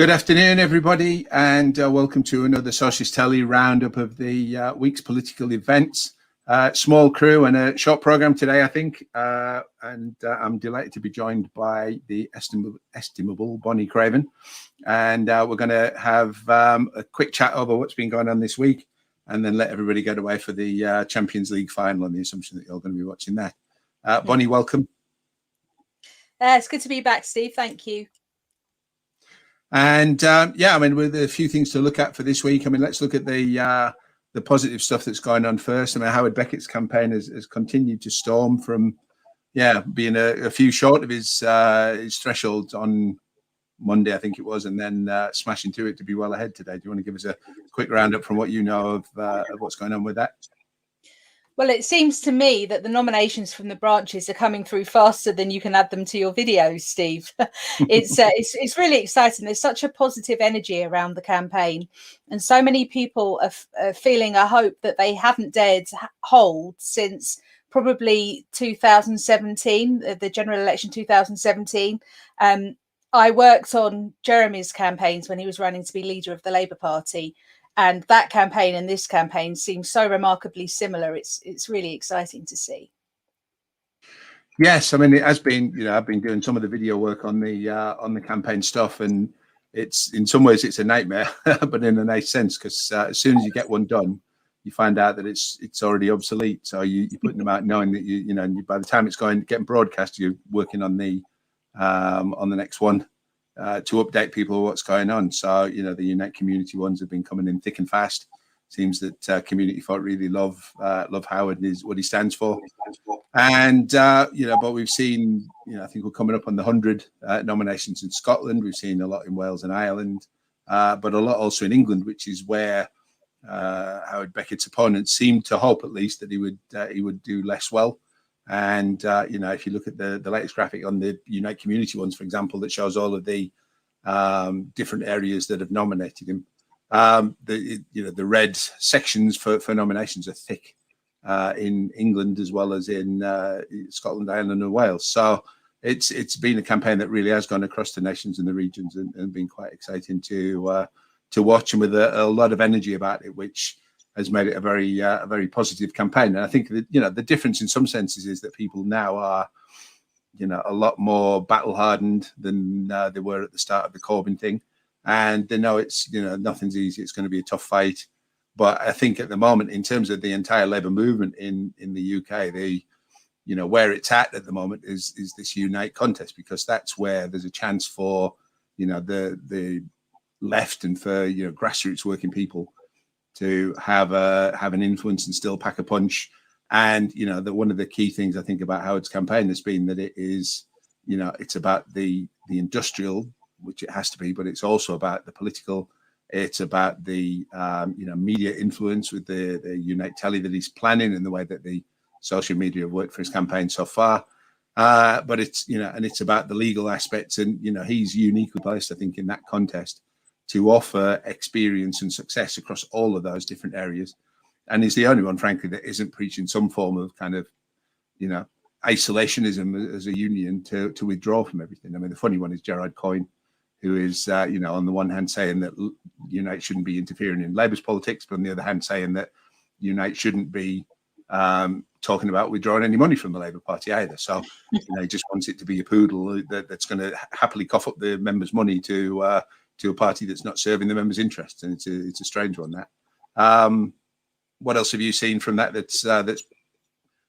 Good afternoon, everybody, and welcome to another Socialist Telly roundup of the week's political events. Small crew and a short programme today, I think, and I'm delighted to be joined by the estimable Bonnie Craven, and we're going to have a quick chat over what's been going on this week, and then let everybody get away for the Champions League final on the assumption that you're going to be watching that. Bonnie, welcome. It's good to be back, Steve. Thank you. And yeah, I mean, with a few things to look at for this week, I mean, let's look at the positive stuff that's going on first. I mean, Howard Beckett's campaign has continued to storm from, being a few short of his threshold on Monday, I think it was, and then smashing through it to be well ahead today. Do you want to give us a quick roundup from what you know of what's going on with that? Well, it seems to me that the nominations from the branches are coming through faster than you can add them to your videos, Steve. It's really exciting. There's such a positive energy around the campaign, and so many people are feeling a hope that they haven't dared to hold since probably 2017, the general election 2017. I worked on Jeremy's campaigns when he was running to be leader of the Labour Party. And that campaign and this campaign seem so remarkably similar. It's really exciting to see. Yes, I mean, it has been. I've been doing some of the video work on the campaign stuff, and it's in some ways it's a nightmare, but in a nice sense, because as soon as you get one done, you find out that it's already obsolete. So you're putting them out knowing that by the time it's getting broadcast, you're working on the next one. To update people what's going on. So, the Unite community ones have been coming in thick and fast. Seems that community folk really love Howard and what he stands for. And, but we've seen, I think we're coming up on the 100 nominations in Scotland. We've seen a lot in Wales and Ireland, but a lot also in England, which is where Howard Beckett's opponents seemed to hope, at least, that he would do less well. And, if you look at the latest graphic on the Unite community ones, for example, that shows all of the different areas that have nominated him, the red sections for nominations are thick in England as well as in Scotland, Ireland and Wales. So it's been a campaign that really has gone across the nations and the regions and been quite exciting to watch, and with a lot of energy about it, which has made it a very positive campaign. And I think that, the difference in some senses is that people now are, a lot more battle hardened than they were at the start of the Corbyn thing. And they know it's, nothing's easy. It's going to be a tough fight. But I think at the moment, in terms of the entire Labour movement in the UK, where it's at the moment is this Unite contest, because that's where there's a chance for, the left and for, grassroots working people to have an influence and still pack a punch. And that one of the key things I think about Howard's campaign has been that it is, it's about the industrial, which it has to be, but it's also about the political. It's about the media influence with the Unite Telly that he's planning, and the way that the social media have worked for his campaign so far. But it's and it's about the legal aspects, and he's uniquely placed, I think, in that contest to offer experience and success across all of those different areas. And he's the only one, frankly, that isn't preaching some form of kind of, isolationism as a union to withdraw from everything. I mean, the funny one is Gerard Coyne, who is, on the one hand saying that Unite shouldn't be interfering in Labour's politics, but on the other hand saying that Unite shouldn't be talking about withdrawing any money from the Labour Party either. So, he just wants it to be a poodle that's going to happily cough up the members' money to a party that's not serving the members' interests, and it's a strange one. That. What else have you seen from that's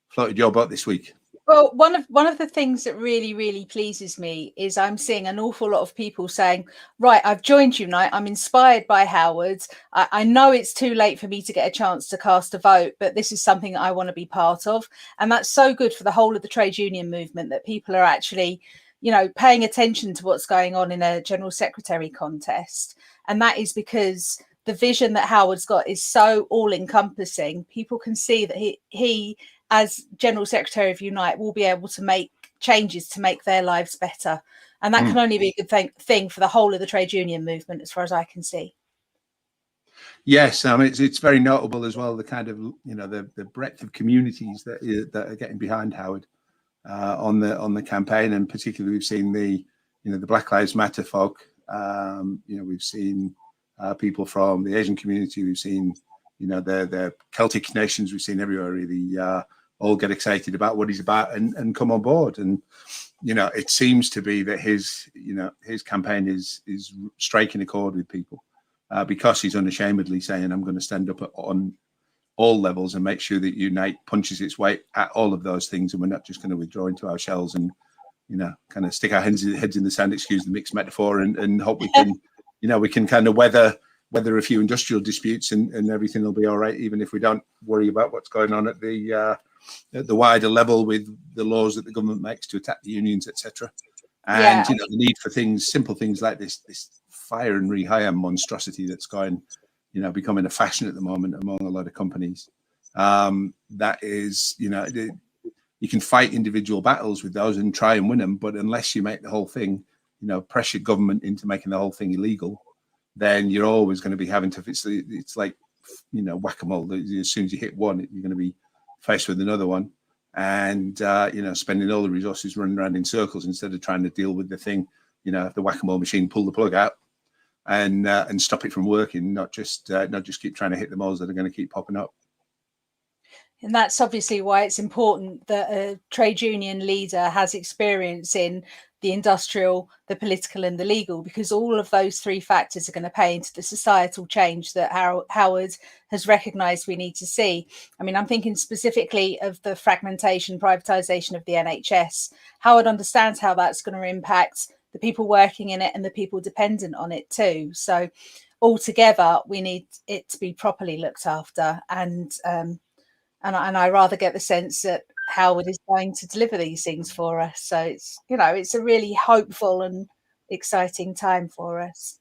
floated your boat this week? Well, one of the things that really pleases me is I'm seeing an awful lot of people saying, right, I've joined Unite. I'm inspired by Howard. I know it's too late for me to get a chance to cast a vote, but this is something I want to be part of. And that's so good for the whole of the trade union movement, that people are actually paying attention to what's going on in a general secretary contest. And that is because the vision that Howard's got is so all-encompassing. People can see that he, as General Secretary of Unite, will be able to make changes to make their lives better. And that can only be a good thing for the whole of the trade union movement, as far as I can see. Yes, it's very notable as well, the kind of, the breadth of communities that are getting behind Howard on the campaign. And particularly we've seen the Black Lives Matter folk We've seen people from the Asian community. We've seen, the Celtic nations. We've seen everywhere really all get excited about what he's about and come on board. And it seems to be that his campaign is striking a chord with people because he's unashamedly saying, "I'm going to stand up on all levels and make sure that Unite punches its weight at all of those things, and we're not just going to withdraw into our shells and kind of stick our heads in the sand, excuse the mixed metaphor, and hope we can we can kind of weather a few industrial disputes and everything will be all right, even if we don't worry about what's going on at the wider level with the laws that the government makes to attack the unions, etc." And the need for simple things like this fire and rehire monstrosity that's going, becoming a fashion at the moment among a lot of companies. That is, you can fight individual battles with those and try and win them, but unless you make the whole thing, pressure government into making the whole thing illegal, then you're always going to be having to. It's like whack-a-mole. As soon as you hit one, you're going to be faced with another one, and spending all the resources running around in circles instead of trying to deal with the thing. If the whack-a-mole machine, pull the plug out and stop it from working, not just keep trying to hit the moles that are going to keep popping up. And that's obviously why it's important that a trade union leader has experience in the industrial, the political and the legal, because all of those three factors are going to pay into the societal change that Howard has recognised we need to see. I mean, I'm thinking specifically of the fragmentation, privatisation of the NHS. Howard understands how that's going to impact the people working in it and the people dependent on it too. So altogether, we need it to be properly looked after. And I rather get the sense that Howard is going to deliver these things for us. So it's a really hopeful and exciting time for us.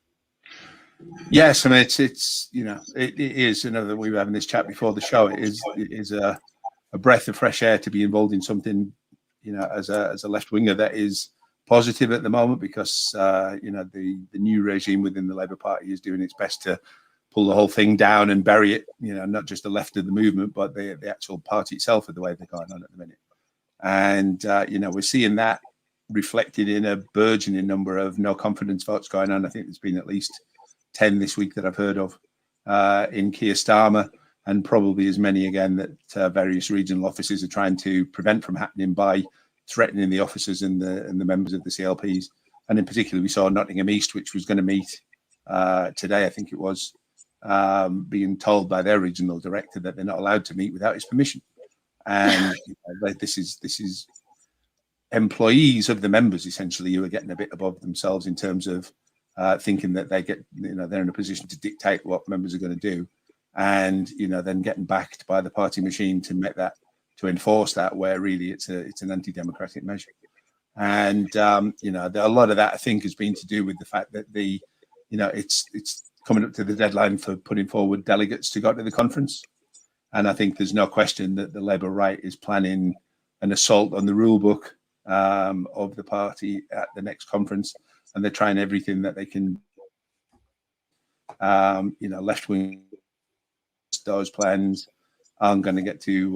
Yes, I mean it is. That we were having this chat before the show. It is a breath of fresh air to be involved in something, as a left winger that is positive at the moment, because the new regime within the Labour Party is doing its best to pull the whole thing down and bury it, not just the left of the movement, but the actual party itself with the way they're going on at the minute. And, we're seeing that reflected in a burgeoning number of no confidence votes going on. I think there's been at least 10 this week that I've heard of in Keir Starmer, and probably as many again that various regional offices are trying to prevent from happening by threatening the officers and the members of the CLPs. And in particular, we saw Nottingham East, which was going to meet today, I think it was, being told by their regional director that they're not allowed to meet without his permission. And this is employees of the members essentially who are getting a bit above themselves in terms of thinking that they're in a position to dictate what members are going to do, and then getting backed by the party machine to enforce that, where really it's an anti-democratic measure. And a lot of that I think has been to do with the fact that it's coming up to the deadline for putting forward delegates to go to the conference. And I think there's no question that the Labour right is planning an assault on the rule book of the party at the next conference. And they're trying everything that they can, left wing, those plans aren't going to get to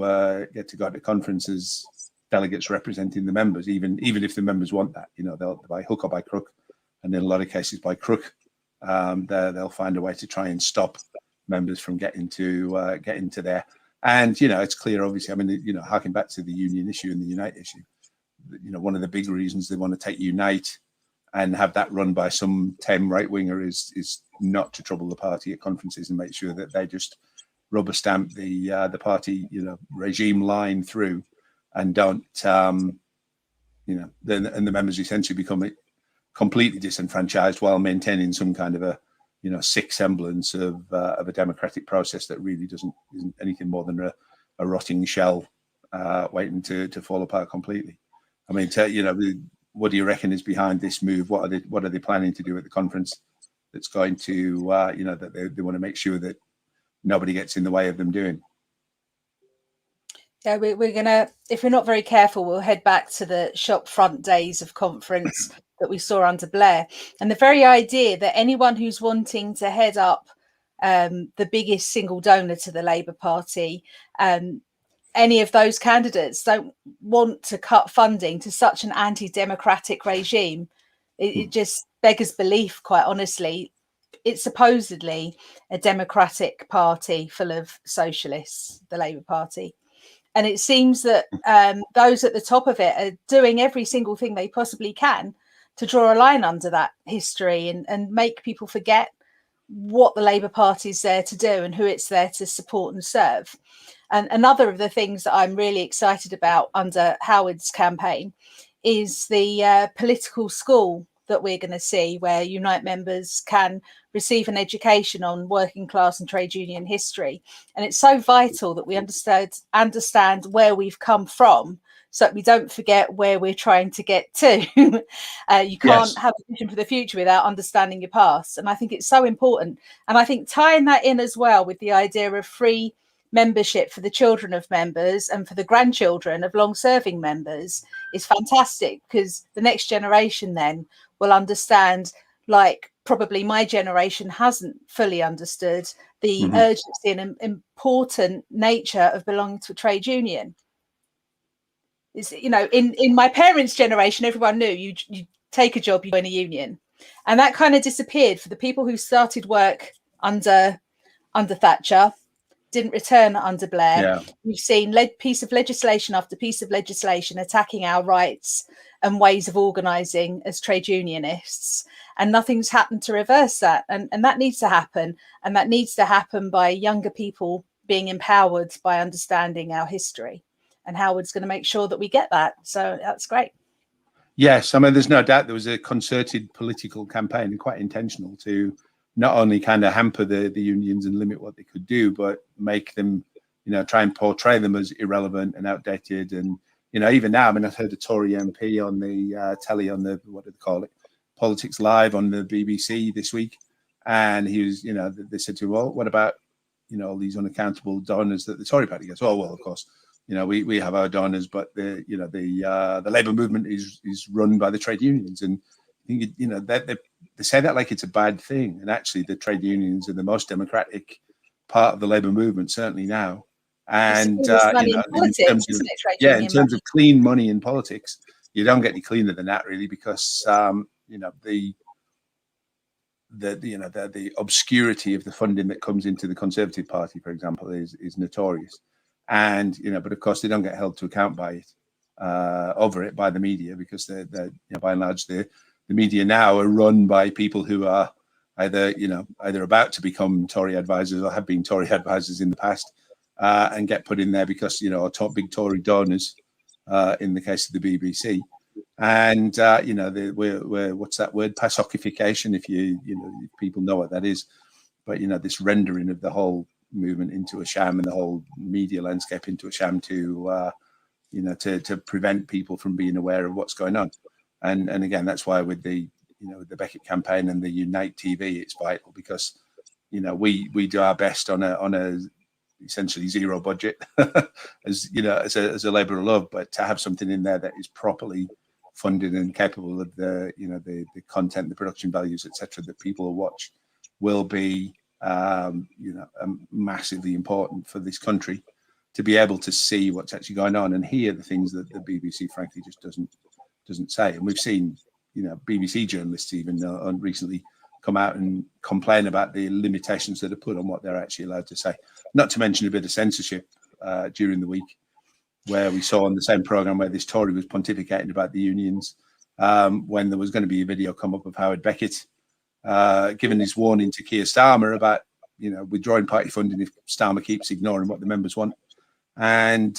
go to conferences, delegates representing the members, even if the members want that. They'll by hook or by crook, and in a lot of cases by crook. They'll find a way to try and stop members from getting to there. And it's clear, obviously. I mean, harking back to the union issue and the Unite issue, one of the big reasons they want to take Unite and have that run by some tame right winger is not to trouble the party at conferences and make sure that they just rubber stamp the party regime line through, and don't then the members essentially become completely disenfranchised while maintaining some kind of a sick semblance of a democratic process that really isn't anything more than a rotting shell waiting to fall apart completely. I mean, what do you reckon is behind this move? What are they planning to do at the conference that's going to that they want to make sure that nobody gets in the way of them doing? Yeah, we're gonna, if we're not very careful, we'll head back to the shop front days of conference that we saw under Blair. And the very idea that anyone who's wanting to head up the biggest single donor to the Labour Party, any of those candidates don't want to cut funding to such an anti-democratic regime, It just beggars belief, quite honestly. It's supposedly a democratic party full of socialists, the Labour Party. And it seems that those at the top of it are doing every single thing they possibly can to draw a line under that history and make people forget what the Labour Party is there to do and who it's there to support and serve. And another of the things that I'm really excited about under Howard's campaign is the political school that we're going to see, where Unite members can receive an education on working class and trade union history. And it's so vital that we understand where we've come from, so that we don't forget where we're trying to get to. You can't have a vision for the future without understanding your past. And I think it's so important. And I think tying that in as well with the idea of free membership for the children of members and for the grandchildren of long-serving members is fantastic, because the next generation then will understand, like probably my generation hasn't fully understood, the urgency and important nature of belonging to a trade union. Is, you know, in my parents' generation, everyone knew you take a job, you join a union, and that kind of disappeared for the people who started work under Thatcher. Didn't return under Blair. Yeah. We've seen piece of legislation after piece of legislation attacking our rights and ways of organising as trade unionists, and nothing's happened to reverse that. And that needs to happen, and that needs to happen by younger people being empowered by understanding our history. And Howard's going to make sure that we get that. So that's great. Yes, I mean, there's no doubt there was a concerted political campaign, and quite intentional, to not only kind of hamper the unions and limit what they could do, but make them, you know, try and portray them as irrelevant and outdated. And, you know, even now, I mean, I've heard a Tory MP on the telly, on the, what do they call it, Politics Live on the BBC this week. And he was, you know, they said to him, well, what about, you know, all these unaccountable donors that the Tory party gets? Oh, well, of course, you know, we have our donors, but the, you know, the Labour movement is run by the trade unions. And you know, they say that like it's a bad thing, and actually the trade unions are the most democratic part of the Labour movement, certainly now. And you know, in terms of clean money in politics, you don't get any cleaner than that, really, because you know, the obscurity of the funding that comes into the Conservative Party, for example, is notorious. And, you know, but of course they don't get held to account by it, over it by the media, because they're you know, by and large, the media now are run by people who are either about to become Tory advisors or have been Tory advisors in the past, and get put in there because, you know, are big Tory donors, in the case of the BBC. And you know, we're what's that word, PASOKification, if you know, if people know what that is. But, you know, this rendering of the whole movement into a sham, and the whole media landscape into a sham, to you know, to prevent people from being aware of what's going on. And again, that's why with the, you know, with the Beckett campaign and the Unite TV, it's vital, because, you know, we do our best on a essentially zero budget, as you know, as a labour of love, but to have something in there that is properly funded and capable of the, you know, the content, the production values, etc., that people will watch, will be you know, massively important for this country to be able to see what's actually going on and hear the things that the BBC, frankly, just doesn't say. And we've seen, you know, BBC journalists even recently come out and complain about the limitations that are put on what they're actually allowed to say. Not to mention a bit of censorship during the week, where we saw on the same programme where this Tory was pontificating about the unions, when there was going to be a video come up of Howard Beckett giving his warning to Keir Starmer about, you know, withdrawing party funding if Starmer keeps ignoring what the members want. And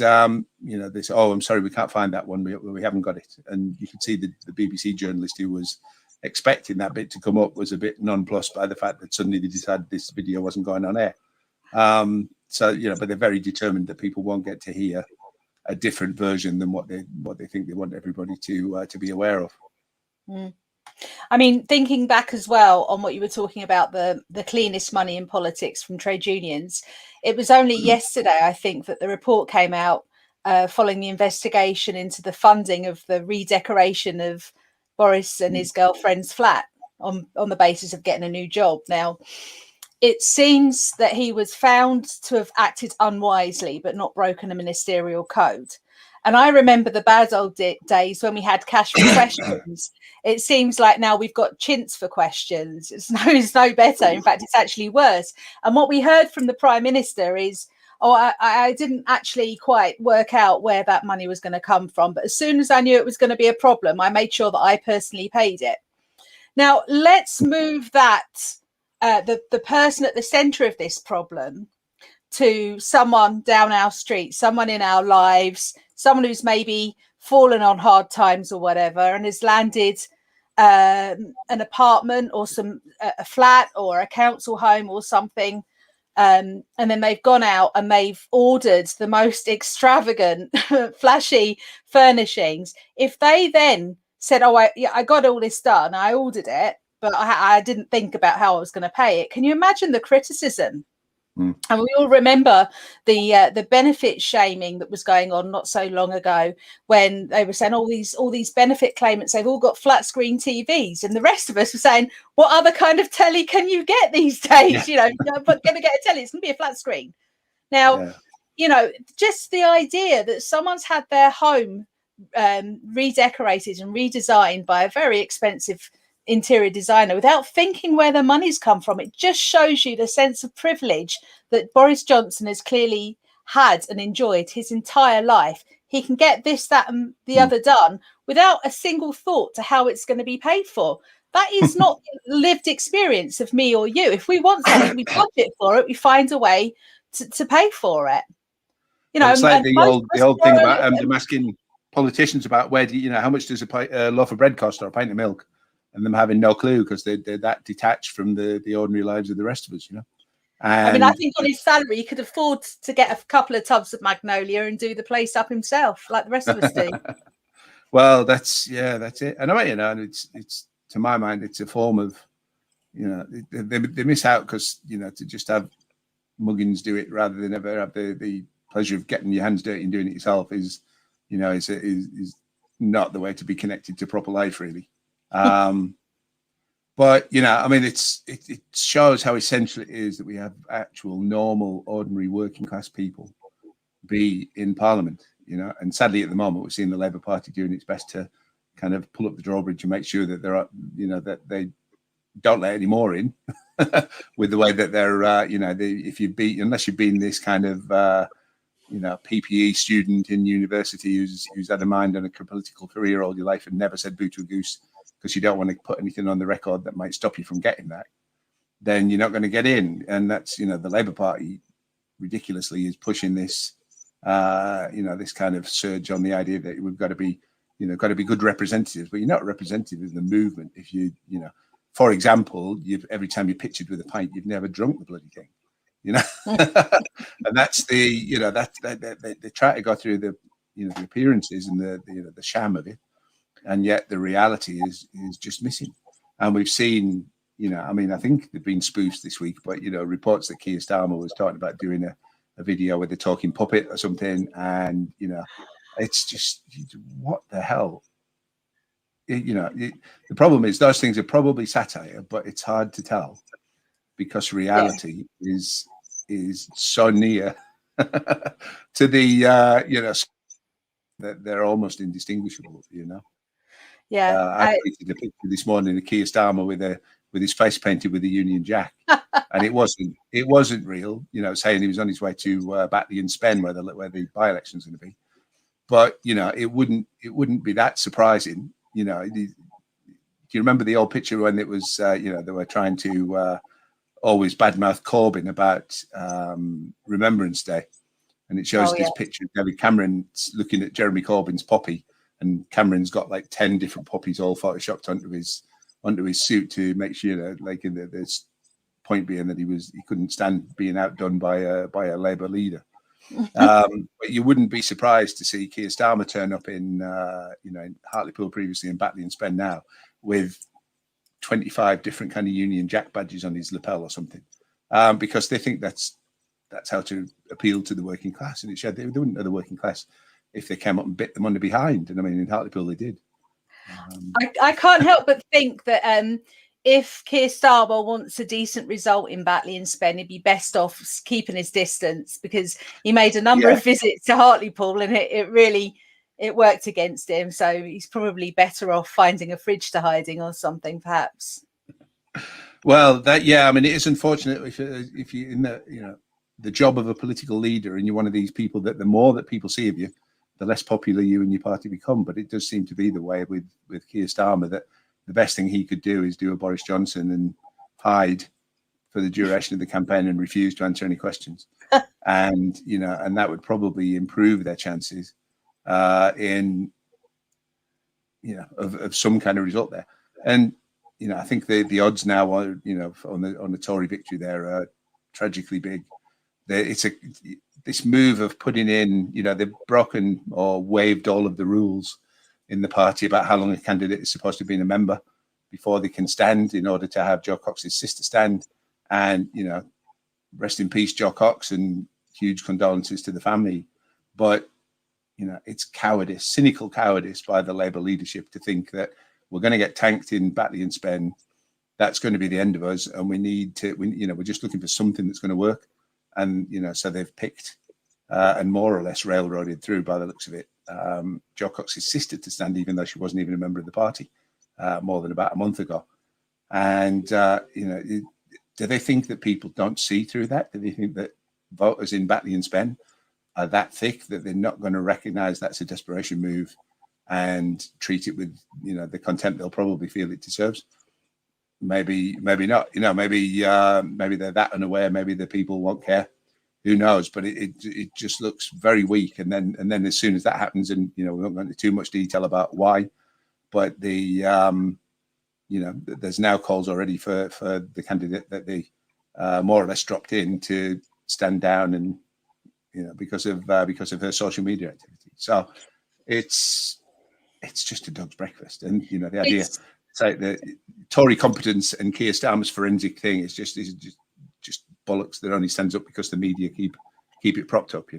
you know, they say, oh, I'm sorry, we can't find that one, we haven't got it. And you could see the BBC journalist who was expecting that bit to come up was a bit nonplussed by the fact that suddenly they decided this video wasn't going on air. So, you know, but they're very determined that people won't get to hear a different version than what they think they want everybody to be aware of. I mean, thinking back as well on what you were talking about, the cleanest money in politics from trade unions, it was only yesterday, I think, that the report came out following the investigation into the funding of the redecoration of Boris and his girlfriend's flat on the basis of getting a new job. Now, it seems that he was found to have acted unwisely, but not broken a ministerial code. And I remember the bad old days when we had cash for questions. It seems like now we've got chintz for questions. It's no better. In fact, it's actually worse. And what we heard from the Prime Minister is, I didn't actually quite work out where that money was going to come from. But as soon as I knew it was going to be a problem, I made sure that I personally paid it. Now, let's move that, the person at the centre of this problem, to someone down our street, someone in our lives, someone who's maybe fallen on hard times or whatever and has landed an apartment or a flat or a council home or something. And then they've gone out and they've ordered the most extravagant, flashy furnishings. If they then said, oh, I got all this done, I ordered it, but I didn't think about how I was going to pay it. Can you imagine the criticism? And we all remember the benefit shaming that was going on not so long ago, when they were saying all these benefit claimants, they've all got flat screen TVs, and the rest of us were saying, what other kind of telly can you get these days? Yeah. You're going to get a telly, it's going to be a flat screen. Now, just the idea that someone's had their home redecorated and redesigned by a very expensive interior designer without thinking where the money's come from. It just shows you the sense of privilege that Boris Johnson has clearly had and enjoyed his entire life. He can get this, that, and the other done without a single thought to how it's going to be paid for. That is not lived experience of me or you. If we want something, we budget for it, we find a way to pay for it. It's like the old thing about them asking politicians about how much does a loaf of bread cost or a pint of milk, and them having no clue because they're that detached from the ordinary lives of the rest of us, And, I think on his salary, he could afford to get a couple of tubs of Magnolia and do the place up himself, like the rest of us do. Well, that's it. And it's to my mind, it's a form of, they miss out because to just have muggins do it rather than ever have the pleasure of getting your hands dirty and doing it yourself is not the way to be connected to proper life, really. But it shows how essential it is that we have actual, normal, ordinary, working class people be in Parliament. And sadly, at the moment, we're seeing the Labour Party doing its best to kind of pull up the drawbridge and make sure that there are, that they don't let any more in with the way that they're, unless you've been this kind of, PPE student in university who's had a mind and a political career all your life and never said boo to a goose, because you don't want to put anything on the record that might stop you from getting that, then you're not going to get in. And that's, the Labour Party ridiculously is pushing this, this kind of surge on the idea that we've got to be, good representatives, but you're not a representative of the movement if for example, every time you're pictured with a pint, you've never drunk the bloody thing, and that's they try to go through the, the appearances and the sham of it. And yet the reality is just missing. And we've seen, I think they've been spoofed this week, but, reports that Keir Starmer was talking about doing a video with a talking puppet or something. And, it's just, what the hell? The problem is those things are probably satire, but it's hard to tell because reality is so near to the, that they're almost indistinguishable, Yeah, I tweeted a picture this morning of Keir Starmer with his face painted with the Union Jack, and it wasn't real. Saying he was on his way to Batley and Spen, where the by-election's going to be. But it wouldn't be that surprising. Do you remember the old picture when it was they were trying to always badmouth Corbyn about Remembrance Day, and it shows this picture of David Cameron looking at Jeremy Corbyn's poppy. And Cameron's got like 10 different poppies all photoshopped onto his suit to make sure, this point being that he couldn't stand being outdone by a Labour leader. But you wouldn't be surprised to see Keir Starmer turn up in in Hartlepool previously and Batley and Spen now with 25 different kind of Union Jack badges on his lapel or something, because they think that's how to appeal to the working class. And it showed they wouldn't know the working class if they came up and bit them on the behind. And in Hartlepool they did. I can't help but think that if Keir Starmer wants a decent result in Batley and Spen, he'd be best off keeping his distance, because he made a number of visits to Hartlepool and it really it worked against him. So he's probably better off finding a fridge to hide in or something, perhaps. Well, I mean, it is unfortunate if you in the job of a political leader and you're one of these people that the more that people see of you, the less popular you and your party become. But it does seem to be the way with Keir Starmer, that the best thing he could do is do a Boris Johnson and hide for the duration of the campaign and refuse to answer any questions. And that would probably improve their chances in of some kind of result there. And I think the odds now are on the Tory victory there are tragically big. This move of putting in, they've broken or waived all of the rules in the party about how long a candidate is supposed to be a member before they can stand, in order to have Jo Cox's sister stand. And rest in peace, Jo Cox, and huge condolences to the family. But it's cowardice, cynical cowardice by the Labour leadership to think that we're going to get tanked in Batley and Spen. That's going to be the end of us, and we're just looking for something that's going to work. And so they've picked and more or less railroaded through, by the looks of it, Jo Cox's sister to stand, even though she wasn't even a member of the party more than about a month ago. And do they think that people don't see through that? Do they think that voters in Batley and Spen are that thick that they're not going to recognise that's a desperation move and treat it with the contempt they'll probably feel it deserves? Maybe not. Maybe they're that unaware. Maybe the people won't care. Who knows? But it just looks very weak. And then as soon as that happens, and we won't go into too much detail about why, but there's now calls already for the candidate that they more or less dropped in to stand down, and because of her social media activity. So it's just a dog's breakfast. And the idea, like the Tory competence and Keir Starmer's forensic thing is just bollocks that only stands up because the media keep it propped up.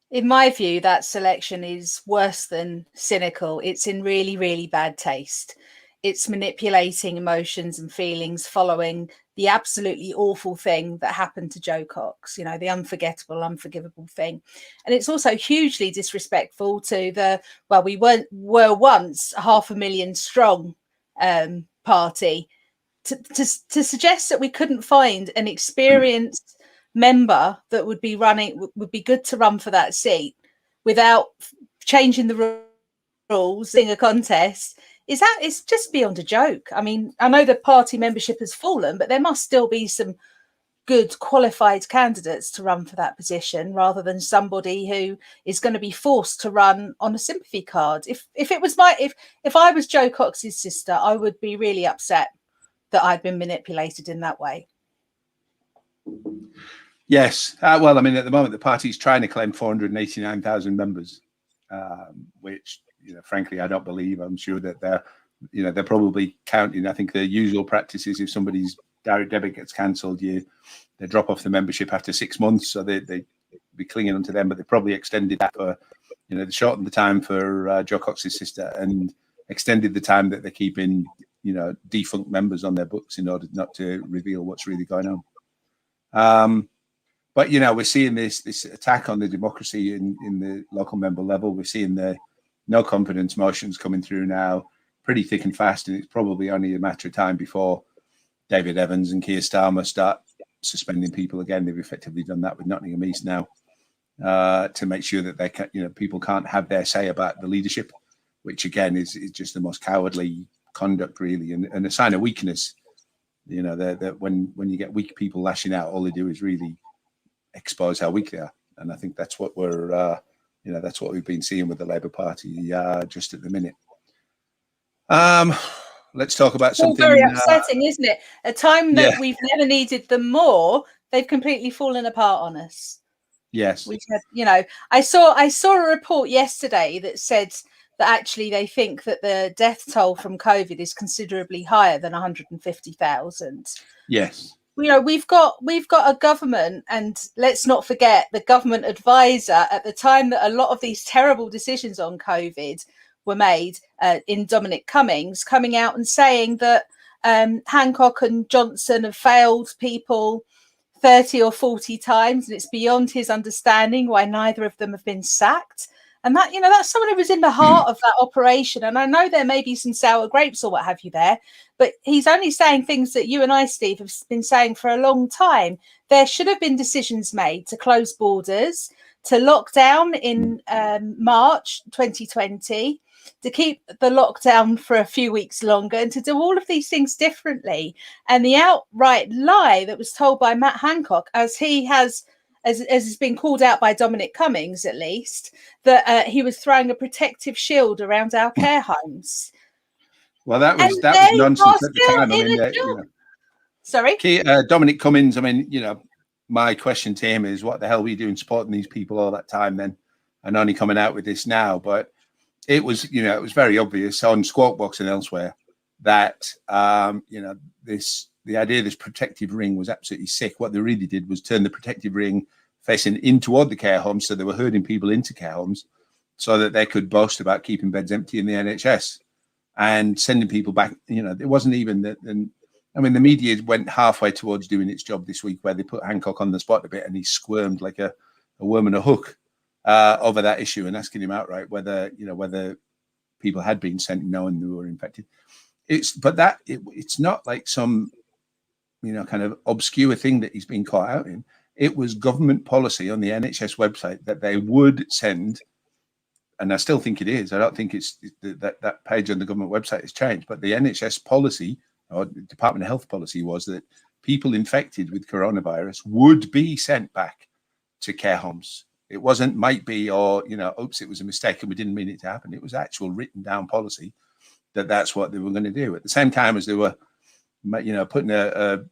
In my view, that selection is worse than cynical. It's in really, really bad taste. It's manipulating emotions and feelings following the absolutely awful thing that happened to Jo Cox, the unforgettable, unforgivable thing. And it's also hugely disrespectful to we were once 500,000 strong party. To suggest that we couldn't find an experienced member that would be good to run for that seat without changing the rules in a contest, it's just beyond a joke. I mean, I know the party membership has fallen, but there must still be some good qualified candidates to run for that position, rather than somebody who is going to be forced to run on a sympathy card. If it was if I was Jo Cox's sister, I would be really upset that I'd been manipulated in that way. Yes. Well, I mean, at the moment, the party's trying to claim 489,000 members, which, frankly, I don't believe. I'm sure that they're probably counting. I think the usual practice is if somebody's direct debit gets cancelled, they drop off the membership after 6 months. So they be clinging onto them, but they probably extended that for, they shortened the time for Jo Cox's sister and extended the time that they're keeping, defunct members on their books in order not to reveal what's really going on. But we're seeing this attack on the democracy in the local member level. We're seeing the no confidence motions coming through now, pretty thick and fast, and it's probably only a matter of time before David Evans and Keir Starmer start suspending people again. They've effectively done that with Nottingham East now, to make sure that they can, people can't have their say about the leadership, which again is just the most cowardly conduct, really, and a sign of weakness. That when you get weak people lashing out, all they do is really expose how weak they are. And I think that's what that's what we've been seeing with the Labour Party just at the minute. Let's talk about something very upsetting, isn't it? A time that we've never needed them more, they've completely fallen apart on us. Yes. We've had, I saw a report yesterday that said that actually they think that the death toll from COVID is considerably higher than 150,000. Yes. We've got a government, and let's not forget the government advisor at the time that a lot of these terrible decisions on COVID were made, in Dominic Cummings, coming out and saying that Hancock and Johnson have failed people 30 or 40 times, and it's beyond his understanding why neither of them have been sacked. And that, you know, that's someone who was in the heart of that operation. And I know there may be some sour grapes or what have you there, but he's only saying things that you and I, Steve, have been saying for a long time. There should have been decisions made to close borders, to lock down in March 2020, to keep the lockdown for a few weeks longer, and to do all of these things differently. And the outright lie that was told by Matt Hancock, as has been called out by Dominic Cummings, at least, that he was throwing a protective shield around our care homes. Well, that was nonsense at the time. I mean, sorry, Dominic Cummings. I mean, you know, my question to him is, what the hell were you doing supporting these people all that time then, and only coming out with this now? But it was, you know, it was very obvious on Squawk Box and elsewhere that, you know, the idea of this protective ring was absolutely sick. What they really did was turn the protective ring facing in toward the care homes, so they were herding people into care homes so that they could boast about keeping beds empty in the NHS and sending people back. You know, it wasn't even that. And I mean, the media went halfway towards doing its job this week, where they put Hancock on the spot a bit and he squirmed like a worm in a hook over that issue and asking him outright whether people had been sent knowing they were infected. It's not like some, you know, kind of obscure thing that he's been caught out in. It was government policy on the NHS website that they would send, and I still think it is. I don't think it's that page on the government website has changed, but the NHS policy or Department of Health policy was that people infected with coronavirus would be sent back to care homes. It wasn't might be, or, you know, oops, it was a mistake and we didn't mean it to happen. It was actual written down policy that that's what they were going to do. At the same time as they were, you know, putting a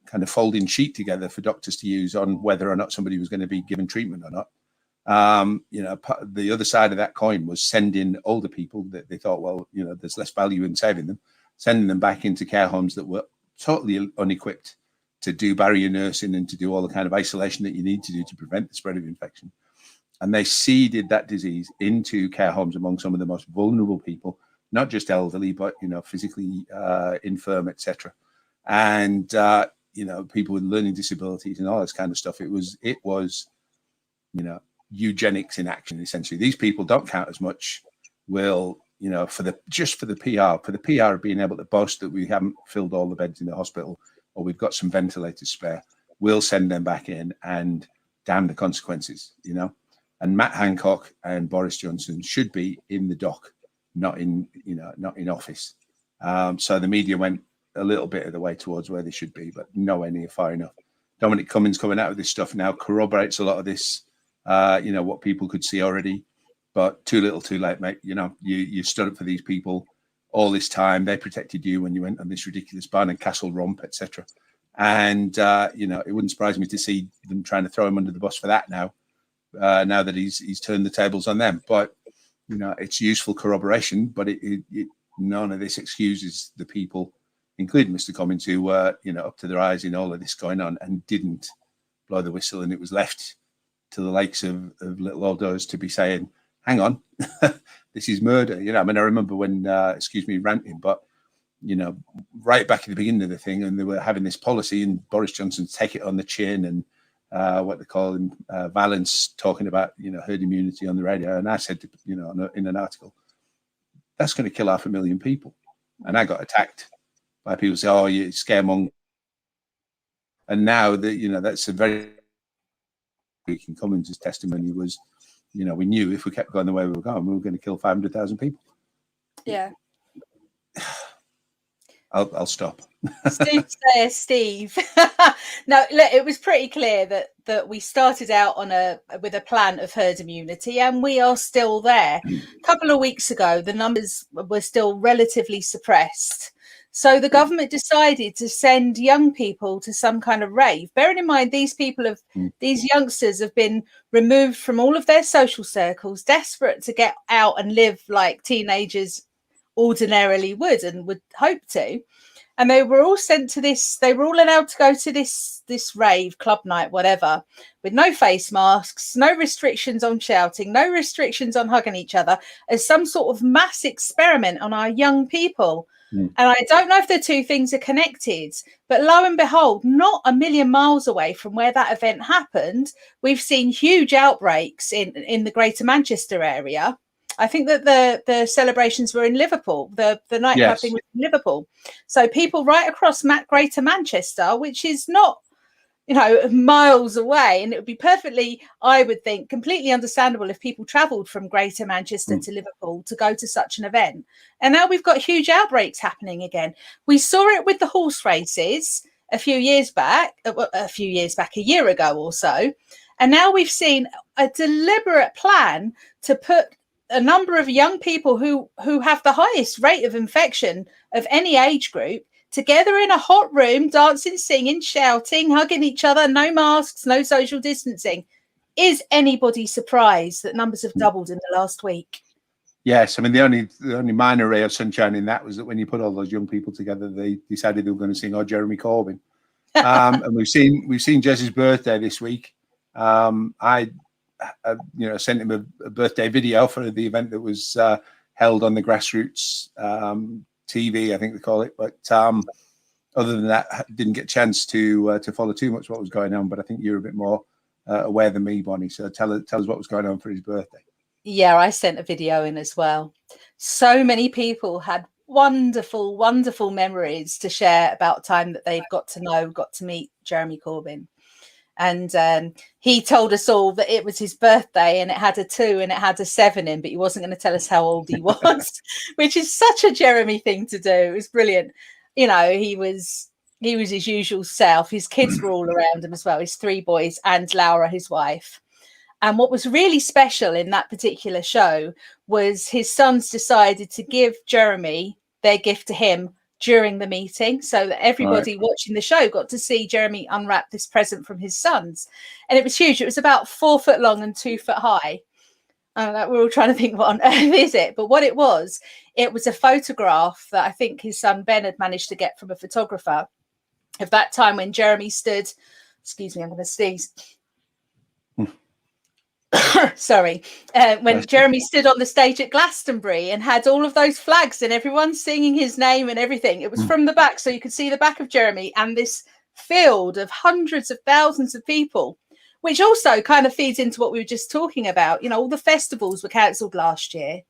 kind of folding sheet together for doctors to use on whether or not somebody was going to be given treatment or not. You know, the other side of that coin was sending older people that they thought, well, you know, there's less value in saving them, sending them back into care homes that were totally unequipped to do barrier nursing and to do all the kind of isolation that you need to do to prevent the spread of infection. And they seeded that disease into care homes among some of the most vulnerable people, not just elderly, but, you know, physically infirm, etc. And, you know, people with learning disabilities and all this kind of stuff. It was, you know, eugenics in action, essentially. These people don't count as much. Will, you know, for the PR of being able to boast that we haven't filled all the beds in the hospital or we've got some ventilators spare, we'll send them back in and damn the consequences, you know. And Matt Hancock and Boris Johnson should be in the dock, not in office. So the media went a little bit of the way towards where they should be, but nowhere near far enough. Dominic Cummings coming out with this stuff now corroborates a lot of this, you know, what people could see already, but too little too late, mate. You know, you stood up for these people all this time. They protected you when you went on this ridiculous ban and castle romp, etc. And, you know, it wouldn't surprise me to see them trying to throw him under the bus for that now, now that he's turned the tables on them. But, you know, it's useful corroboration, but none of this excuses the people, including Mr. Cummings, who were, you know, up to their eyes in all of this going on and didn't blow the whistle. And it was left to the likes of little old us to be saying, hang on, this is murder. You know, I mean, I remember when, ranting, but, you know, right back at the beginning of the thing, and they were having this policy and Boris Johnson take it on the chin and what they call him, Valence talking about, you know, herd immunity on the radio. And I said, you know, in an article, that's going to kill 500,000 people. And I got attacked by people say, oh, you scaremonger. And now that, you know, that's a very in Cummings' testimony was, you know, we knew if we kept going the way we were going, we were going to kill 500,000 people. Yeah. I'll stop. Steve. No, look, it was pretty clear that we started out with a plan of herd immunity, and we are still there. A couple of weeks ago, the numbers were still relatively suppressed. So the government decided to send young people to some kind of rave. Bearing in mind, these youngsters have been removed from all of their social circles, desperate to get out and live like teenagers ordinarily would and would hope to. And they were all sent to this, they were all allowed to go to this rave, club night, whatever, with no face masks, no restrictions on shouting, no restrictions on hugging each other, as some sort of mass experiment on our young people. Mm. And I don't know if the two things are connected, but lo and behold, not a million miles away from where that event happened, we've seen huge outbreaks in the Greater Manchester area. I think that the celebrations were in Liverpool. The nightclub thing was in Liverpool. So people right across Greater Manchester, which is not, you know, miles away, and it would be perfectly, I would think, completely understandable if people travelled from Greater Manchester to Liverpool to go to such an event. And now we've got huge outbreaks happening again. We saw it with the horse races a year ago or so, and now we've seen a deliberate plan to put a number of young people who have the highest rate of infection of any age group together in a hot room, dancing, singing, shouting, hugging each other, no masks, no social distancing. Is anybody surprised that numbers have doubled in the last week? Yes, I mean the only minor ray of sunshine in that was that when you put all those young people together, they decided they were going to sing "Oh Jeremy Corbyn," and we've seen Jess's birthday this week. I sent him a birthday video for the event that was held on the grassroots TV, I think they call it. But other than that, I didn't get a chance to follow too much what was going on. But I think you're a bit more aware than me, Bonnie. So tell us what was going on for his birthday. Yeah, I sent a video in as well. So many people had wonderful, wonderful memories to share about time that they've got to meet Jeremy Corbyn. And he told us all that it was his birthday and it had a 2 and it had a 7 in, but he wasn't going to tell us how old he was, which is such a Jeremy thing to do. It was brilliant. You know, he was his usual self. His kids were all around him as well, his 3 boys and Laura, his wife. And what was really special in that particular show was his sons decided to give Jeremy their gift to him during the meeting, so that everybody watching the show got to see Jeremy unwrap this present from his sons. And it was huge. It was about 4 foot long and 2 foot high. We're all trying to think, what on earth is it? But what it was a photograph that I think his son Ben had managed to get from a photographer of that time when Jeremy stood, excuse me, I'm going to sneeze. Sorry, when Jeremy stood on the stage at Glastonbury and had all of those flags and everyone singing his name and everything. It was from the back, so you could see the back of Jeremy and this field of hundreds of thousands of people, which also kind of feeds into what we were just talking about. You know, all the festivals were cancelled last year.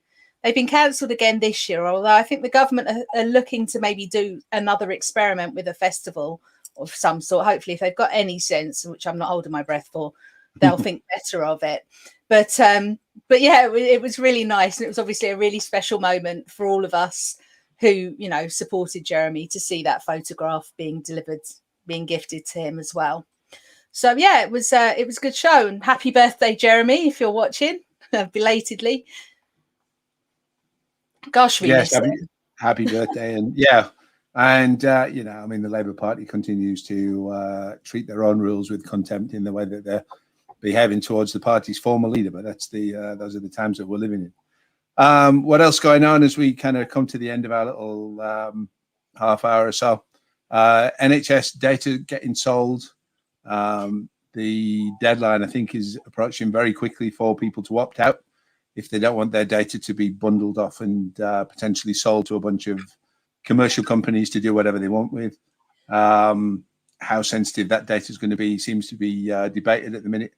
They've been cancelled again this year, although I think the government are looking to maybe do another experiment with a festival of some sort. Hopefully, if they've got any sense, which I'm not holding my breath for, they'll think better of it. But yeah, it was really nice, and it was obviously a really special moment for all of us who, you know, supported Jeremy, to see that photograph being delivered, being gifted to him as well. So yeah, it was a good show, and happy birthday, Jeremy, if you're watching belatedly. Gosh, we miss him. Happy birthday, and yeah. And, you know, I mean, the Labour Party continues to treat their own rules with contempt in the way that they're behaving towards the party's former leader. But that's those are the times that we're living in. What else going on as we kind of come to the end of our little half hour or so? NHS data getting sold. The deadline, I think, is approaching very quickly for people to opt out if they don't want their data to be bundled off and potentially sold to a bunch of commercial companies to do whatever they want with. How sensitive that data is going to be seems to be debated at the minute.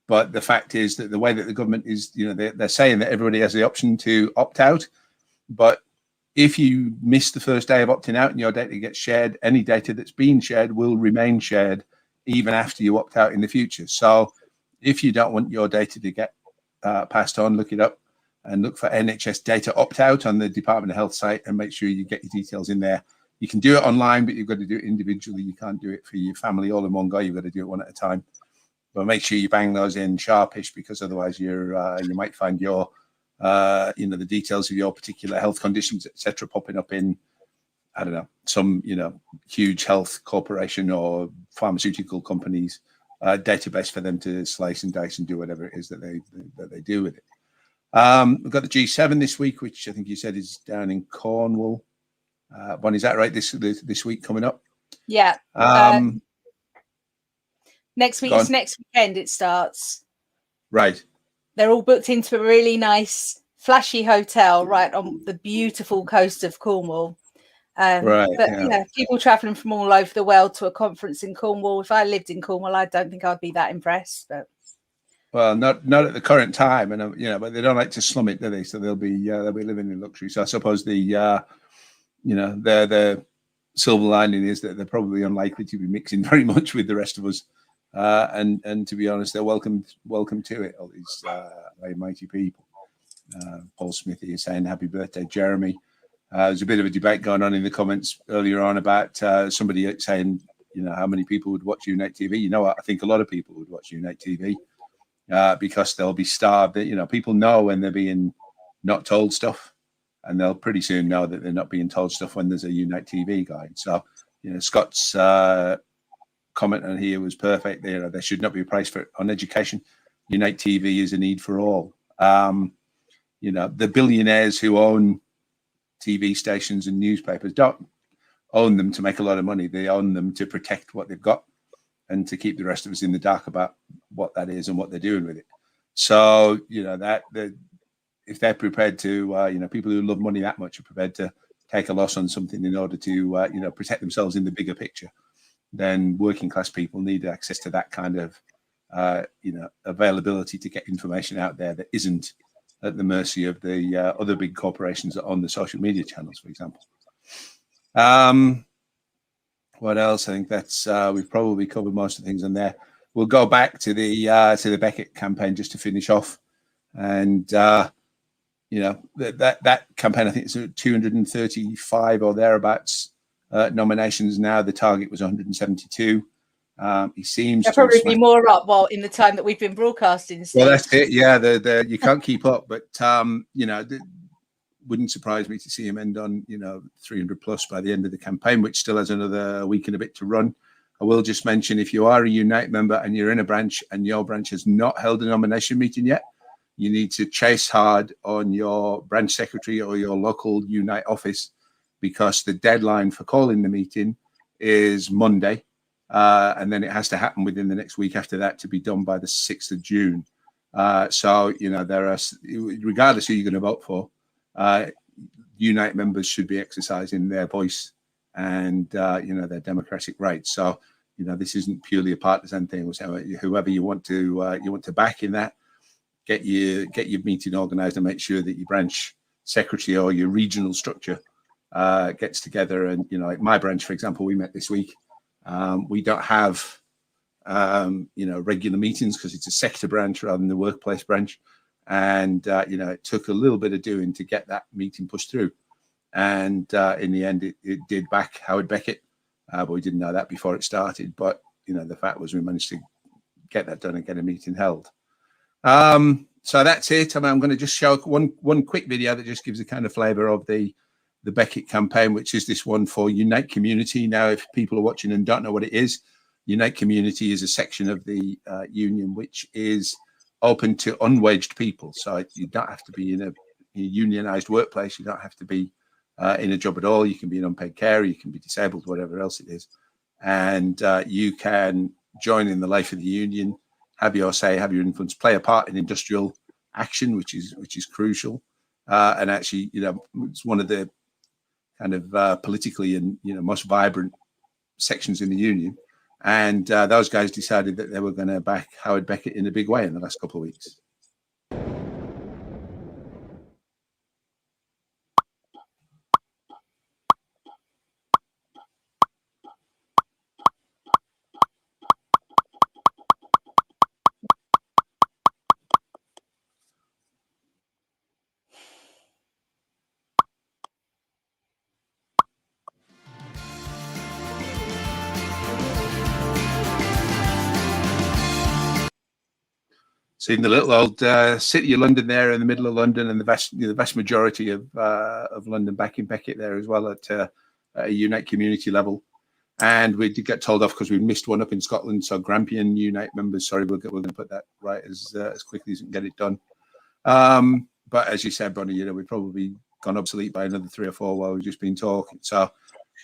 But the fact is that the way that the government is, you know, they're saying that everybody has the option to opt out. But if you miss the first day of opting out and your data gets shared, any data that's been shared will remain shared even after you opt out in the future. So if you don't want your data to get passed on, look it up and look for NHS data opt-out on the Department of Health site and make sure you get your details in there. You can do it online, but you've got to do it individually. You can't do it for your family all in one go. You've got to do it one at a time. But make sure you bang those in sharpish, because otherwise you might find your the details of your particular health conditions, etc., popping up in, I don't know, some huge health corporation or pharmaceutical companies database for them to slice and dice and do whatever it is that they do with it. We've got the G7 this week, which I think you said is down in Cornwall. Bonnie, is that right? This week coming up? Yeah. Next week, it's next weekend it starts. Right. They're all booked into a really nice, flashy hotel right on the beautiful coast of Cornwall. Right. But Yeah. people traveling from all over the world to a conference in Cornwall. If I lived in Cornwall, I don't think I'd be that impressed. But Well, not at the current time, and but they don't like to slum it, do they? So they'll be living in luxury. So I suppose the the silver lining is that they're probably unlikely to be mixing very much with the rest of us. And to be honest, they're welcome to it. All these very mighty people. Paul Smithy is saying happy birthday, Jeremy. There's a bit of a debate going on in the comments earlier on about somebody saying, how many people would watch Unite TV. You know what? I think a lot of people would watch Unite TV because they'll be starved. People know when they're being not told stuff, and they'll pretty soon know that they're not being told stuff when there's a Unite TV guide. So, Scott's comment on here was perfect. There should not be a price on education. Unite TV is a need for all. The billionaires who own TV stations and newspapers don't own them to make a lot of money. They own them to protect what they've got and to keep the rest of us in the dark about what that is and what they're doing with it. So, if they're prepared to, people who love money that much are prepared to take a loss on something in order to, protect themselves in the bigger picture, then working class people need access to that kind of, availability to get information out there that isn't at the mercy of the other big corporations that own the social media channels, for example. What else? I think that's we've probably covered most of the things on there. We'll go back to the Beckett campaign just to finish off, and that campaign, I think it's 235 or thereabouts nominations now. The target was 172. He seems there'll probably be more up in the time that we've been broadcasting. Steve. Well, that's it. Yeah, you can't keep up, but wouldn't surprise me to see him end on 300 plus by the end of the campaign, which still has another week and a bit to run. I will just mention, if you are a Unite member and you're in a branch and your branch has not held a nomination meeting yet, you need to chase hard on your branch secretary or your local Unite office, because the deadline for calling the meeting is Monday. And then it has to happen within the next week after that to be done by the 6th of June. So, there are, regardless who you're going to vote for, Unite members should be exercising their voice and, their democratic rights. So, this isn't purely a partisan thing. Whoever you want to back in that, get your meeting organized and make sure that your branch secretary or your regional structure gets together. And, like my branch, for example, we met this week. We don't have, regular meetings because it's a sector branch rather than the workplace branch. And, it took a little bit of doing to get that meeting pushed through. And in the end, it did back Howard Beckett, but we didn't know that before it started. But, the fact was we managed to get that done and get a meeting held. So that's it. I'm going to just show one quick video that just gives a kind of flavor of the Beckett campaign, which is this one for Unite Community. Now, if people are watching and don't know what it is, Unite Community is a section of the union which is open to unwaged people. So you don't have to be in a unionized workplace. You don't have to be in a job at all. You can be an unpaid carer. You can be disabled, whatever else it is. And you can join in the life of the union, have your say, have your influence, play a part in industrial action, which is crucial. And actually, it's one of the kind of politically and most vibrant sections in the union. And those guys decided that they were going to back Howard Beckett in a big way in the last couple of weeks. Seeing the little old city of London there in the middle of London, and the vast majority of London backing Beckett there as well at a Unite Community level. And we did get told off because we missed one up in Scotland. So Grampian Unite members, sorry, we're going to put that right as quickly as we can get it done. But as you said, Bonnie, we've probably gone obsolete by another 3 or 4 while we've just been talking. So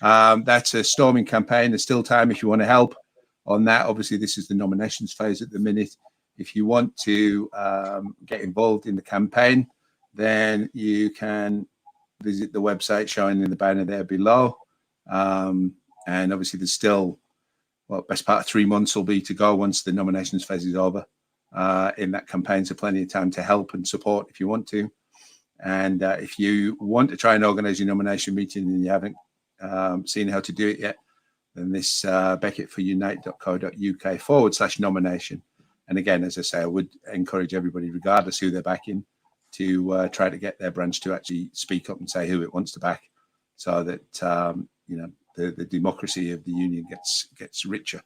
that's a storming campaign. There's still time if you want to help on that. Obviously, this is the nominations phase at the minute. If you want to get involved in the campaign, then you can visit the website showing in the banner there below. And obviously there's still, well, best part of 3 months will be to go once the nominations phase is over in that campaign. So plenty of time to help and support if you want to. And if you want to try and organise your nomination meeting and you haven't seen how to do it yet, then this becketforunite.co.uk/nomination. And again, as I say, I would encourage everybody, regardless who they're backing, to try to get their branch to actually speak up and say who it wants to back, so that the democracy of the union gets richer.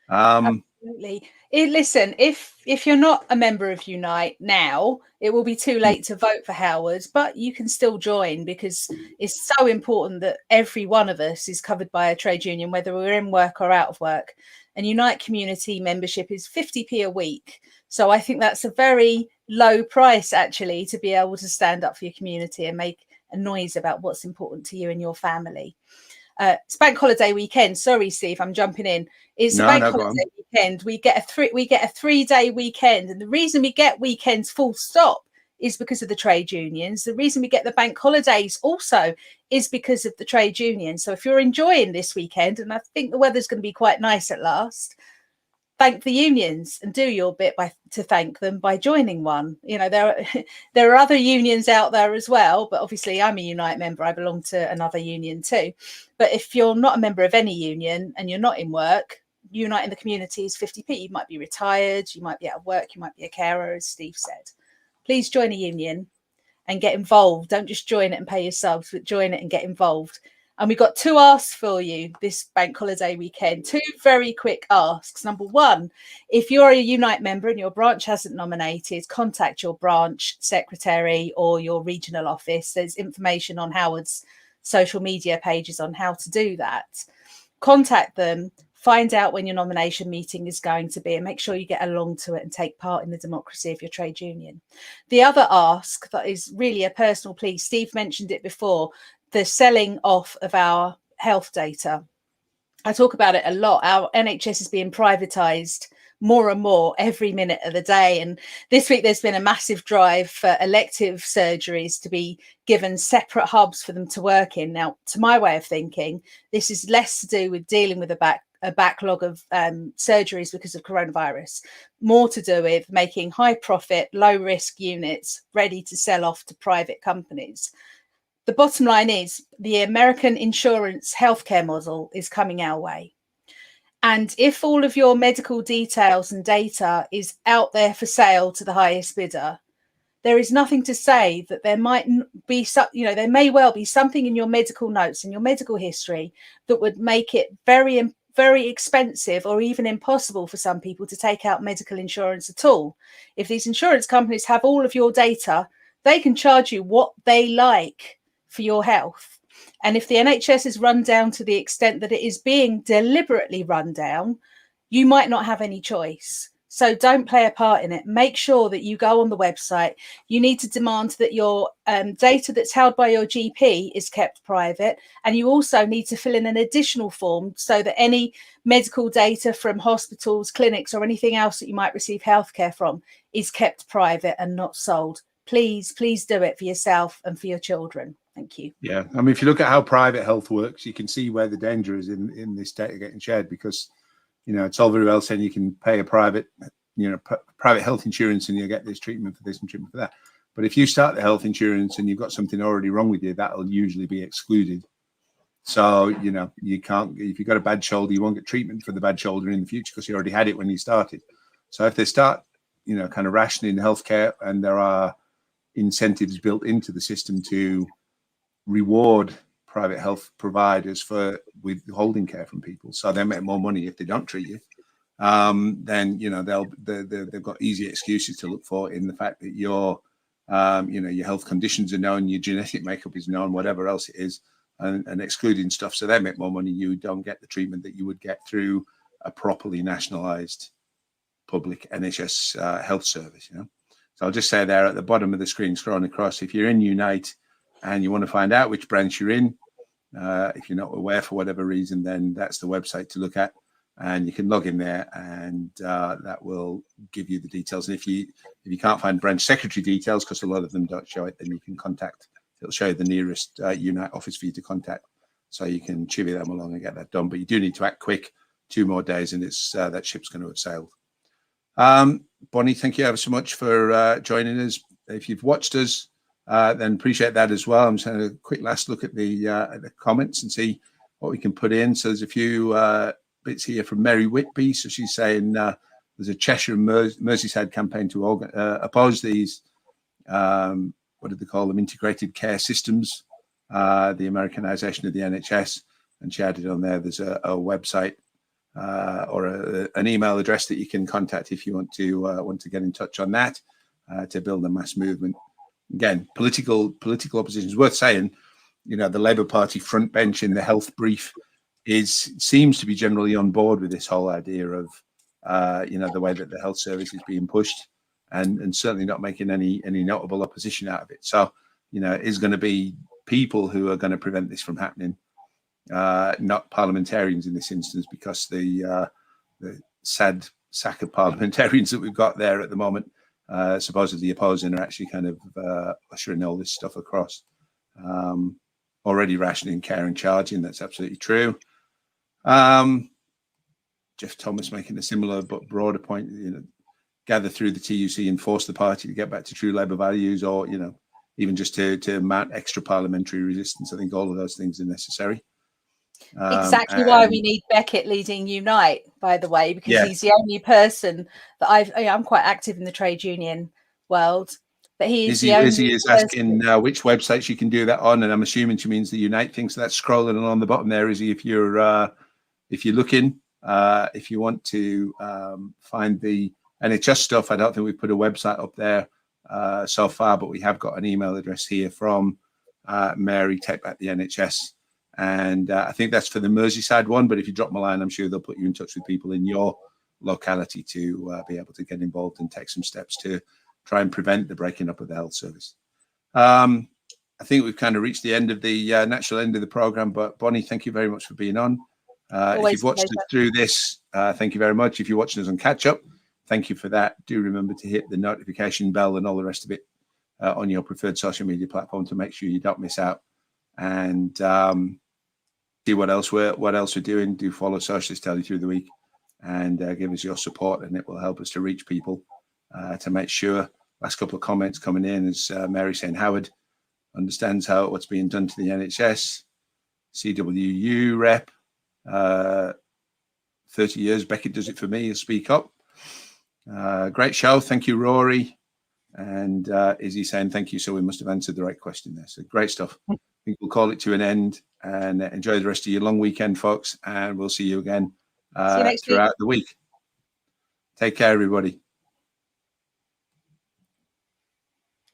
Absolutely. Listen, if you're not a member of Unite now, it will be too late to vote for Howard, but you can still join, because it's so important that every one of us is covered by a trade union, whether we're in work or out of work. And Unite community membership is 50p a week. So I think that's a very low price, actually, to be able to stand up for your community and make a noise about what's important to you and your family. It's bank holiday weekend. Sorry, Steve, I'm jumping in. It's a bank holiday weekend. We get a 3-day weekend, and the reason we get weekends full stop is because of the trade unions. The reason we get the bank holidays also is because of the trade unions. So if you're enjoying this weekend, and I think the weather's going to be quite nice at last, thank the unions and do your bit to thank them by joining one. You know, there are other unions out there as well, but obviously I'm a Unite member. I belong to another union too. But if you're not a member of any union and you're not in work, Unite in the community is 50p. You might be retired, you might be out of work, you might be a carer, as Steve said. Please join a union and get involved. Don't just join it and pay your subs, but join it and get involved. And we've got 2 asks for you this bank holiday weekend. 2 very quick asks. Number 1, if you're a Unite member and your branch hasn't nominated, contact your branch secretary or your regional office. There's information on Howard's social media pages on how to do that. Contact them, find out when your nomination meeting is going to be, and make sure you get along to it and take part in the democracy of your trade union. The other ask that is really a personal plea, Steve mentioned it before, the selling off of our health data. I talk about it a lot. Our NHS is being privatised more and more every minute of the day. And this week there's been a massive drive for elective surgeries to be given separate hubs for them to work in. Now, to my way of thinking, this is less to do with dealing with a backlog of surgeries because of coronavirus, more to do with making high profit, low risk units ready to sell off to private companies. The bottom line is the American insurance healthcare model is coming our way. And if all of your medical details and data is out there for sale to the highest bidder, there is nothing to say that there might be, there may well be something in your medical notes and your medical history that would make it very, very expensive or even impossible for some people to take out medical insurance at all. If these insurance companies have all of your data, they can charge you what they like for your health. And if the NHS is run down to the extent that it is being deliberately run down, you might not have any choice. So don't play a part in it. Make sure that you go on the website. You need to demand that your data that's held by your GP is kept private. And you also need to fill in an additional form so that any medical data from hospitals, clinics, or anything else that you might receive healthcare from is kept private and not sold. Please, please do it for yourself and for your children. Thank you. Yeah, I mean, if you look at how private health works, you can see where the danger is in this data getting shared, because, it's all very well saying you can pay a private health insurance and you'll get this treatment for this and treatment for that. But if you start the health insurance and you've got something already wrong with you, that'll usually be excluded. So, you can't, if you've got a bad shoulder, you won't get treatment for the bad shoulder in the future because you already had it when you started. So if they start, kind of rationing healthcare, and there are incentives built into the system to reward private health providers for withholding care from people, so they make more money if they don't treat you, then they've got easy excuses to look for in the fact that your health conditions are known, your genetic makeup is known, whatever else it is, and excluding stuff so they make more money. You don't get the treatment that you would get through a properly nationalised public NHS health service. So I'll just say there at the bottom of the screen, scrolling across, if you're in Unite and you want to find out which branch you're in, if you're not aware for whatever reason, then that's the website to look at, and you can log in there, and that will give you the details. And if you can't find branch secretary details, because a lot of them don't show it, then you can contact, it'll show you the nearest Unite office for you to contact, so you can chivvy them along and get that done. But you do need to act quick. 2 more days, and it's that ship's going to have sailed. Bonnie, thank you ever so much for joining us. If you've watched us, then appreciate that as well. I'm just having a quick last look at the comments and see what we can put in. So there's a few bits here from Mary Whitby. So she's saying there's a Cheshire and Merseyside campaign to oppose these, what did they call them, integrated care systems, the Americanization of the NHS. And she added on there's a website or an email address that you can contact if you want to get in touch on that to build a mass movement. Again, political opposition is worth saying. The Labour Party front bench in the health brief seems to be generally on board with this whole idea of the way that the health service is being pushed, and certainly not making any notable opposition out of it. So it is going to be people who are going to prevent this from happening. Not parliamentarians in this instance, because the sad sack of parliamentarians that we've got there at the moment, supposedly opposing, are actually kind of ushering all this stuff across. Already rationing care and charging, that's absolutely true. Jeff Thomas making a similar but broader point, gather through the TUC and force the party to get back to true Labour values, or even just to mount extra parliamentary resistance. I think all of those things are necessary. Exactly why we need Beckett leading Unite, by the way, because he's the only person that I'm quite active in the trade union world, but he is asking which websites you can do that on, and I'm assuming she means the Unite thing. So that's scrolling along the bottom there, Izzy. If you're looking, if you want to find the NHS stuff, I don't think we've put a website up there so far, but we have got an email address here from Mary Take Back the NHS. And I think that's for the Merseyside one. But if you drop them a line, I'm sure they'll put you in touch with people in your locality to be able to get involved and take some steps to try and prevent the breaking up of the health service. I think we've kind of reached the end of the natural end of the program. But Bonnie, thank you very much for being on. If you've watched us through this, thank you very much. If you're watching us on catch up, thank you for that. Do remember to hit the notification bell and all the rest of it on your preferred social media platform to make sure you don't miss out. And see what else we're doing. Do follow Socialist Telly through the week and give us your support, and it will help us to reach people to make sure. Last couple of comments coming in is Mary saying Howard understands what's being done to the NHS. CWU rep, 30 years. Beckett does it for me. He'll speak up. Great show. Thank you, Rory. And Izzy saying thank you. So we must have answered the right question there. So great stuff. I think we'll call it to an end, and enjoy the rest of your long weekend, folks. And we'll see you again throughout the week. Take care, everybody.